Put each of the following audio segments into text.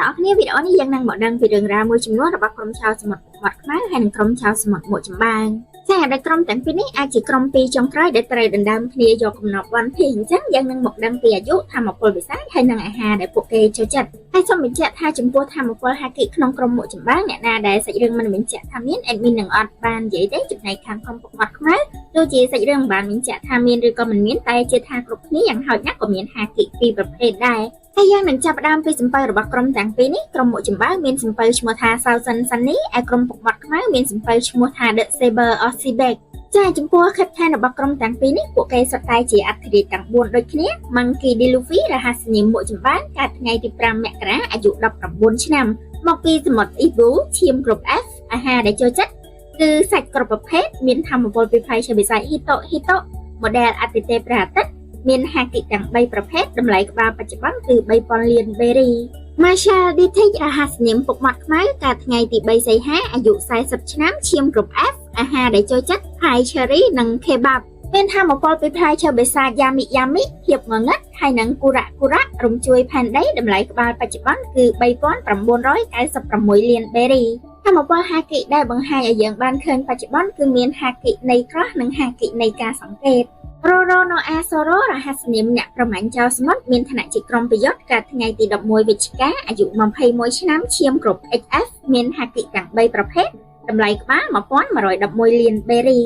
អ្នកនរគ្នាវីដេអូនេះយើងនឹងមកដឹងពីរឿងរ៉ាវមួយចំនួនរបស់ក្រុមชาวសមុទ្រមាត់ខ្មែរហើយនិងក្រុមชาวសមុទ្រមួកចម្បាំងចា៎ដែលក្រុមទាំងពីរនេះអាចជាក្រុមពីរចុងក្រោយដែលត្រូវដណ្ដើមគ្នាយកកំណប់វ៉ាន់ភីអញ្ចឹងយើងនឹងមកដឹងពីអាយុធម្មពលវិស័យហើយនិងអាហារដែលពួកគេចូលចិត្តហើយសូមបញ្ជាក់ថាចំពោះធម្មពលហាគីក្នុងក្រុមមួកចម្បាំងអ្នកណាដែលសាច់រឿងមិនបញ្ជាក់ថាមានអេដមីននឹងអត់បាននិយាយទេចំណែកខាងក្រុមពុកមាត់ខ្មែរដូចជាសាច់រឿងមិនបានបញ្ជាក់ថាមានឬក៏មិនមានតែជាថាគ្រប់គ្នាយ៉ាងហោចណាស់ក៏មានហាគីពីរប្រភេទដែរហើយយើងនឹងចាប់ផ្ដើមពីសំពៅរបស់ក្រុមទាំងពីរនេះក្រុមមួកចម្បាំងមានសំពៅឈ្មោះថា Southern Sunny ហើយក្រុមពុកមាត់ខ្មែរមានសំពៅឈ្មោះថា The Saber of Seabeck ចាចំពោះ captain របស់ក្រុមទាំងពីរនេះពួកគេសុទ្ធតែជាអធិរាជទាំង4ដូចគ្នា Monkey D. Luffy រហស្សនាមមួកចម្បាំងកើតថ្ងៃទី5មករាអាយុ19ឆ្នាំមកពីសមុទ្រ Ibu ឈាមក្រុម F អាហារដែលចូលចិត្តគឺសាច់គ្រប់ប្រភេទមានធម្មពលពីផ្លែឈើវិស័យ Hito model អតិទេពព្រះអាទិត្យមានហាគីទាំង3ប្រភេទតម្លៃក្បាលបច្ចុប្បន្នគឺ 3000 លានបេរី Marshall Dietrich រហស្សនាមពុកមាត់ខ្មែរកើតថ្ងៃទី3សីហាអាយុ40ឆ្នាំឈាមក្រុម F អាហារដែលចូលចិត្តផ្លែ cherry និង kebab មានធម្មពលពីផ្លែឈើបេសាច Yami ភាពងងឹតហើយនិងគូរ៉ារំជួយផែនដីតម្លៃក្បាលបច្ចុប្បន្នគឺ3996 លានបេរីធម្មពលហាគីដែលបង្ហាញឲ្យយើងបានឃើញបច្ចុប្បន្នគឺមានហាគីនៃក្រោះនិងហាគីនៃការសង្កេតRoronoa Soro រហស្សនាមអ្នកប្រមាញ់ចោលសមុទ្រមានឋានៈជាក្រុមប្រយុទ្ធកើតថ្ងៃទី11វិច្ឆិកាអាយុ21ឆ្នាំឈាមគ្រប់ HF មានហាគីទាំង3ប្រភេទតម្លៃក្បាល1111 លានបេរី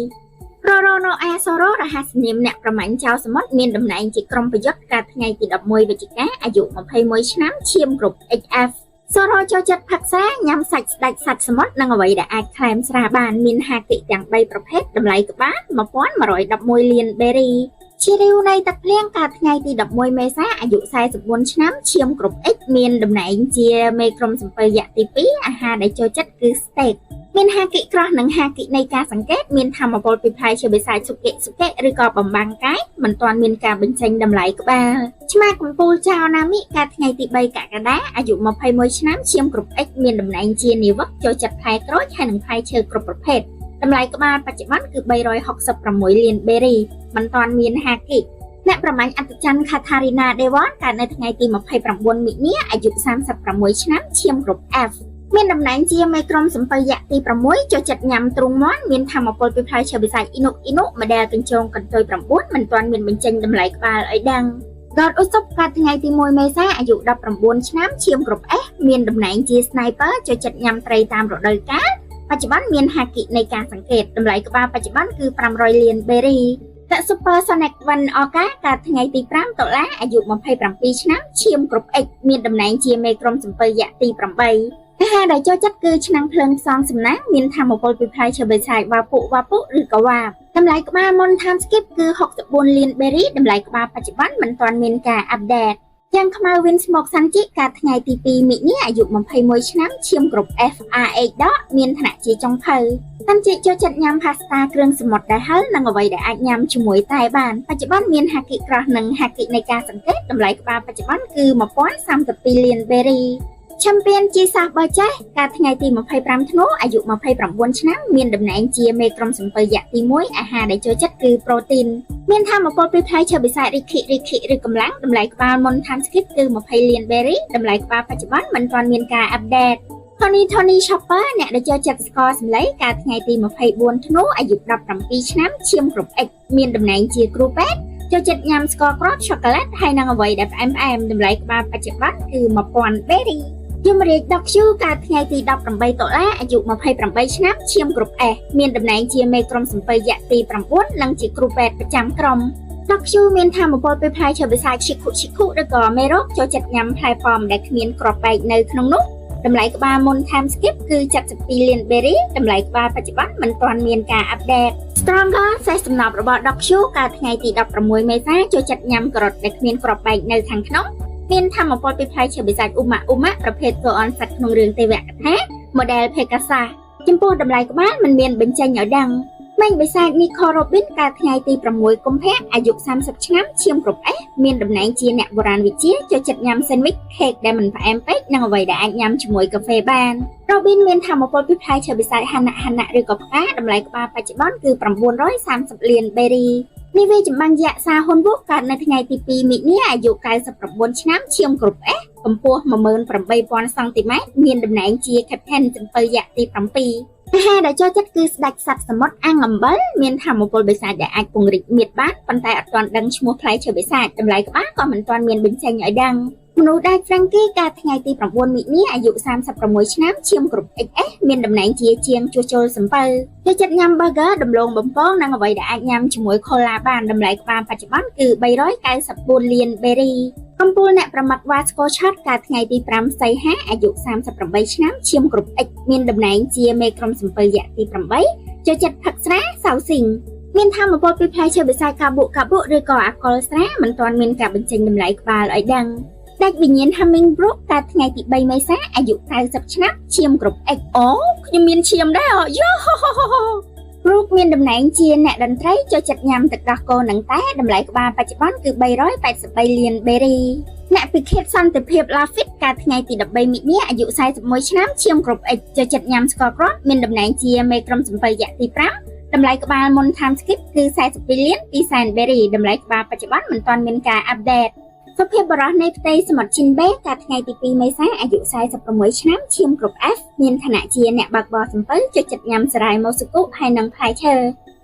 Roronoa Soro រហស្សនាមអ្នកប្រមាញ់ចោលសមុទ្រមានតំណែងជាក្រុមប្រយុទ្ធកើតថ្ងៃទី11វិច្ឆិកាអាយុ21ឆ្នាំឈាមគ្រប់ HF Soro ចូលចិត្តផឹកសាញ៉ាំសាច់ស្ដេចសាច់សមុទ្រនិងអ្វីដែលអាចក្លែមស្រាបានមានហាគីទាំង3ប្រភេទតម្លៃក្បាល1111 លានបេរីជារីវនៃទឹកភ្លៀងកើតថ្ងៃទី11មេសាអាយុ44ឆ្នាំឈាមគ្រប់ X មានតំណែងជាមេក្រុមសំពៅយៈទី2អាហារដែលចូលចិត្តគឺ steak មានហាគីក្រោះនិងហាគីនៃការសង្កេតមានធម្មពលពីផ្លែឈើបេសាចសុកេឬក៏បំបាំងកាយមិនទាន់មានការបញ្ចេញតម្លៃក្បាលឆ្មាកំពូលចៅណាមីកើតថ្ងៃទី3កក្កដាអាយុ21ឆ្នាំឈាមគ្រប់ X មានតំណែងជានាវិកចូលចិត្តផ្លែក្រូចហើយនិងផ្លែឈើគ្រប់ប្រភេទតម្លៃក្បាលបច្ចុប្បន្នគឺ366 លានបេរីមិនទាន់មានហាគីអ្នកប្រមាញ់អត្តច័ន្ទ Katharina Devon កើតនៅថ្ងៃទី29មីនាអាយុ36ឆ្នាំឈាមគ្រប់ F មានតំណែងជាមេក្រុមសំពៅយៈទី6ចូលចិត្តញ៉ាំទ្រូងមាន់មានធម្មពលពីផ្លែឈើវិស័យ Inu model កញ្ជងកន្ទុយ9មិនទាន់មានបញ្ចេញតម្លៃក្បាលឲ្យដឹង God Usopp កើតថ្ងៃទី1មេសាអាយុ19ឆ្នាំឈាមគ្រប់ S មានតំណែងជា sniper ចូលចិត្តញ៉ាំត្រីតាមរដូវកាលបច្ចុប្បន្នមានហាគីនៃការសង្កេតតម្លៃក្បាលបច្ចុប្បន្នគឺ500 លានបេរី The Super Sonic One Orca កើតថ្ងៃទី5តុលាអាយុ27ឆ្នាំឈាមគ្រប់ X មានតំណែងជាមេក្រុមសំពៅយៈទី8អាហារដែលចូលចិត្តគឺឆ្នាំងភ្លើងផ្សងសំណាងមានធម្មពលពីផ្លែឈើបេសាចវ៉ាពុឬក៏វ៉ាបតម្លៃក្បាលមុន time skip គឺ64 លានបេរីតម្លៃក្បាលបច្ចុប្បន្នមិនទាន់មានការអាប់ដេតយ៉ាងខ្មៅ Win Smoke Sanji កើតថ្ងៃទី2មិនិនាអាយុ21ឆ្នាំឈាមគ្រប់ FRH ដកមានឋានៈជាចុងភៅSanji ចូលចិត្តញ៉ាំ pasta គ្រឿងសមុទ្រដែលហឹរនិងអ្វីដែលអាចញ៉ាំជាមួយតែបានបច្ចុប្បន្នមានហាគីក្រោះនិងហាគីនៃការសង្កេតតម្លៃក្បាលបច្ចុប្បន្នគឺ1032 លានបេរីChampion ជាសាសបើចេះកើតថ្ងៃទី25ធ្នូអាយុ29ឆ្នាំមានតំណែងជាមេក្រុមសំពៅយៈទី1អាហារដែលចូលចិត្តគឺប្រូតេអ៊ីនមានធម្មពលពីផ្លែឈើបេសាច Riki ឬកម្លាំងតម្លៃក្បាលមុន time skip គឺ20 លានបេរីតម្លៃក្បាលបច្ចុប្បន្នមិនទាន់មានការអាប់ដេត Tony Chopper អ្នកដែលចូលចិត្តស្ករសម្លេងកើតថ្ងៃទី24ធ្នូអាយុ17ឆ្នាំឈាមគ្រប់ X មានតំណែងជាគ្រូពេទ្យចូលចិត្តញ៉ាំស្ករគ្រាប់ឆូកូឡេតហើយនិងអ្វីដែលផ្អែមតម្លៃក្បាលបច្ចុប្បន្នគឺ1000បេរីយមរាជ Dokshu កើតថ្ងៃទី18តុលាអាយុ28ឆ្នាំឈាមគ្រប់ S មានតំណែងជាមេក្រុមសំពៅយៈទី9និងជាគ្រូពេទ្យប្រចាំក្រុម Dokshu មានធម្មពលពីផ្លែឈើបេសាច Shiku ឬក៏មេរោគចូលចិត្តញ៉ាំផ្លែប៉ោមដែលគ្មានគ្រាប់បែកនៅក្នុងនោះតម្លៃក្បាលមុន time skip គឺ72 លានបេរីតម្លៃក្បាលបច្ចុប្បន្នមិនទាន់មានការអាប់ដេត Stronger សេះសំណប់របស់ Dokshu កើតថ្ងៃទី16មេសាចូលចិត្តញ៉ាំការ៉ុតដែលគ្មានគ្រាប់បែកនៅខាងក្នុងមានធម្មពលពីផ្លែឈើបេសាច Uma ប្រភេទគោអនសត្វក្នុងរឿងទេវកថា model Pegasus ចំពោះតម្លៃក្បាលមិនមានបញ្ចេញឲ្យដឹងមេឃបេសាច Nico Robin កើតថ្ងៃទី6កុម្ភៈអាយុ30ឆ្នាំឈាមគ្រប់ S មានតំណែងជាអ្នកបុរាណវិទ្យាចូលចិត្តញ៉ាំ sandwich cake ដែលមិនផ្អែមពេកនិងអ្វីដែលអាចញ៉ាំជាមួយកាហ្វេបាន Robin មានធម្មពលពីផ្លែឈើបេសាច Hana ឬក៏ផ្កាតម្លៃក្បាលបច្ចុប្បន្នគឺ930 លានបេរី នេះវាចម្បាំងយៈសាហ៊ុនវូកើតនៅថ្ងៃទី2មិនិនាអាយុ99ឆ្នាំឈាមគ្រប់ S កម្ពស់ 18000 សង់ទីម៉ែត្រមានតំណែងជា Captain សំពៅយៈទី7អាហារដែលចូលចិត្តគឺស្ដេចសត្វសមុទ្រអាំងអំបិលមានថាមពលបិសាចដែលអាចពង្រីកមៀតបានប៉ុន្តែអត់ទាន់ដឹងឈ្មោះផ្លែឈើបិសាចតម្លៃក្បាលក៏មិនទាន់មានបញ្ចេញឲ្យដឹងមនុស្សដែលហ្វ្រង់គីកាលថ្ងៃទី9មិនិនាអាយុ36ឆ្នាំឈាមគ្រប់ XS មានតំណែងជាជាងជួសជុលសំពៅចូលចិត្តញ៉ាំ burger ដំឡូងបំពងនិងអ្វីដែលអាចញ៉ាំជាមួយ cola បានតម្លៃក្បាលបច្ចុប្បន្នគឺ394លានបេរីកំពូលអ្នកប្រមាត់វ៉ាស្កូឆាតកាលថ្ងៃទី5សីហាអាយុ38ឆ្នាំឈាមគ្រប់ X មានតំណែងជាមេក្រុមសំពៅយៈទី8ចូលចិត្តផឹកស្រាសៅស៊ីងមានថាមពលពីផ្លែឈើបិសាចកាបុឬក៏អាកុលស្រាមិនទាន់មានការបញ្ចេញតម្លៃក្បាលឲ្យដឹងដាច់វិញ្ញាណ Hummingbrook កាលថ្ងៃទី3មេសាអាយុ90ឆ្នាំឈាមគ្រប់ X អូខ្ញុំមានឈាមដែរយោBrook មានតំណែងជាអ្នកតន្ត្រីចូលចិត្តញ៉ាំទឹកដោះគោនឹងតែតម្លៃក្បាលបច្ចុប្បន្នគឺ383លានបេរីអ្នកពិឃាតសន្តិភាព Lafitte កាលថ្ងៃទី13មិនិនាអាយុ41ឆ្នាំឈាមគ្រប់ X ចូលចិត្តញ៉ាំស្ករគ្រាប់មានតំណែងជាមេក្រុមសំពៅយៈទី5តម្លៃក្បាលមុន Time Skip គឺ42លាន2សែនបេរីតម្លៃក្បាលបច្ចុប្បន្នមិនទាន់មានការអាប់ដេតសុភាពបរិះនៃផ្ទៃសមុទ្រជីនបេកាលថ្ងៃទី2មេសាអាយុ46ឆ្នាំឈាមគ្រប់ F មានឋានៈជាអ្នកបើកបរសំពៅចូលចិត្តញ៉ាំសារាយម៉ូស៊ូគូហើយនិងផ្លែឈើ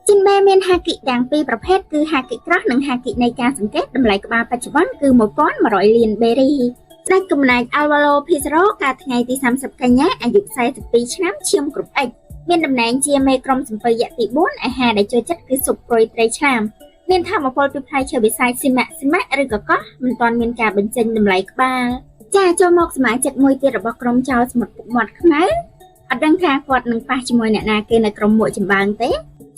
ជីនបេមានហាគិទាំងពីរប្រភេទគឺហាគិក្រោះនិងហាគិនៃការសង្កេតតម្លៃក្បាលបច្ចុប្បន្នគឺ1100លានបេរីស្ដេចកំណាច Alvaro Pizarro កាលថ្ងៃទី30កញ្ញាអាយុ42ឆ្នាំឈាមគ្រប់ X មានតំណែងជាមេក្រុមសំពៅយៈទី4អាហារដែលចូលចិត្តគឺស៊ុបព្រុយត្រីឆ្លាមមានថាមពលពីផ្លែឈើបិសាចស៊ីម៉ាក់ឬក៏កោះមិនទាន់មានការបញ្ចេញតម្លៃក្បាលចាចូលមកសមាជិកមួយទៀតរបស់ក្រុមចៅសមុទ្រពុកមាត់ខ្មៅអត់ដឹងថាគាត់នឹងប៉ះជាមួយអ្នកណាគេនៅក្រុមមួកចម្បាំងទេ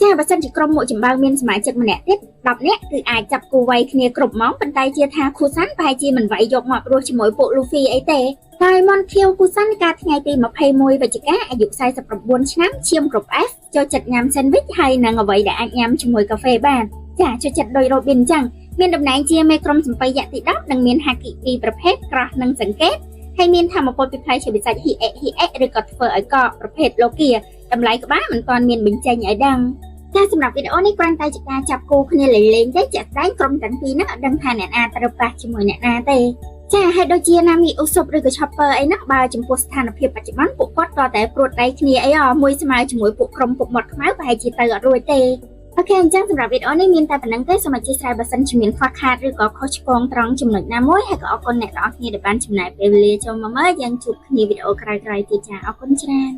ចាបើសិនជាក្រុមមួកចម្បាំងមានសមាជិកម្នាក់ទៀត10នាក់គឺអាចចាប់គូវាយគ្នាគ្រប់ម៉ោងប៉ុន្តែជាថាខូសាន់ប្រហែលជាមិនវាយយកមករស់ជាមួយពួក Luffy អីទេហើយមនខៀវគូសាន់កាលថ្ងៃទី21វិច្ឆិកាអាយុ49ឆ្នាំឈាមគ្រប់ F ចូលចិត្តញ៉ាំ sandwich ហើយនិងអ្វីដែលអាចញ៉ាំជាមួយកាហ្វេបានចាចូលចិត្តដោយ Robin អញ្ចឹងមានតំណែងជាមេក្រុមសំពៅយៈទី10និងមានហាគិពីរប្រភេទក្រោះនិងសង្កេតហើយមានថាមពលពីផ្លែឈើបិសាច HX ឬក៏ធ្វើឲ្យកកប្រភេទឡូគីតម្លៃក្បាលមិនទាន់មានបញ្ចេញឲ្យដឹងតែសម្រាប់វីដេអូនេះគ្រាន់តែជាការចាប់គូគ្នាលេងៗទេជាក់ស្ដែងក្រុមទាំងពីរហ្នឹងអត់ដឹងថាអ្នកណាត្រូវប៉ះជាមួយអ្នកណាទេចាហើយដូចជាណាមីអ៊ូស៊ុបឬក៏ Chopper អីហ្នឹងបើចំពោះស្ថានភាពបច្ចុប្បន្នពួកគាត់ក៏តែព្រួតដៃគ្នាអីមួយស្មើជាមួយពួកក្រុមពុកមាត់ខ្មៅប្រហែលជាទៅអត់រួចទេអូខេអញ្ចឹងសម្រាប់វីដេអូនេះមានតែប៉ុណ្្នឹងទេសូមអធិស្ឋានបើសិនជាមានខ្វះខាតឬក៏ខុសឆ្គងត្រង់ចំណុចណាមួយហើយក៏អរគុណអ្នកទាំងអស់គ្នាដែលបានចំណាយពេលវេលាចូលមកមើលយើងជួបគ្នាវីដេអូក្រោយៗទៀតចាអរគុណច្រើន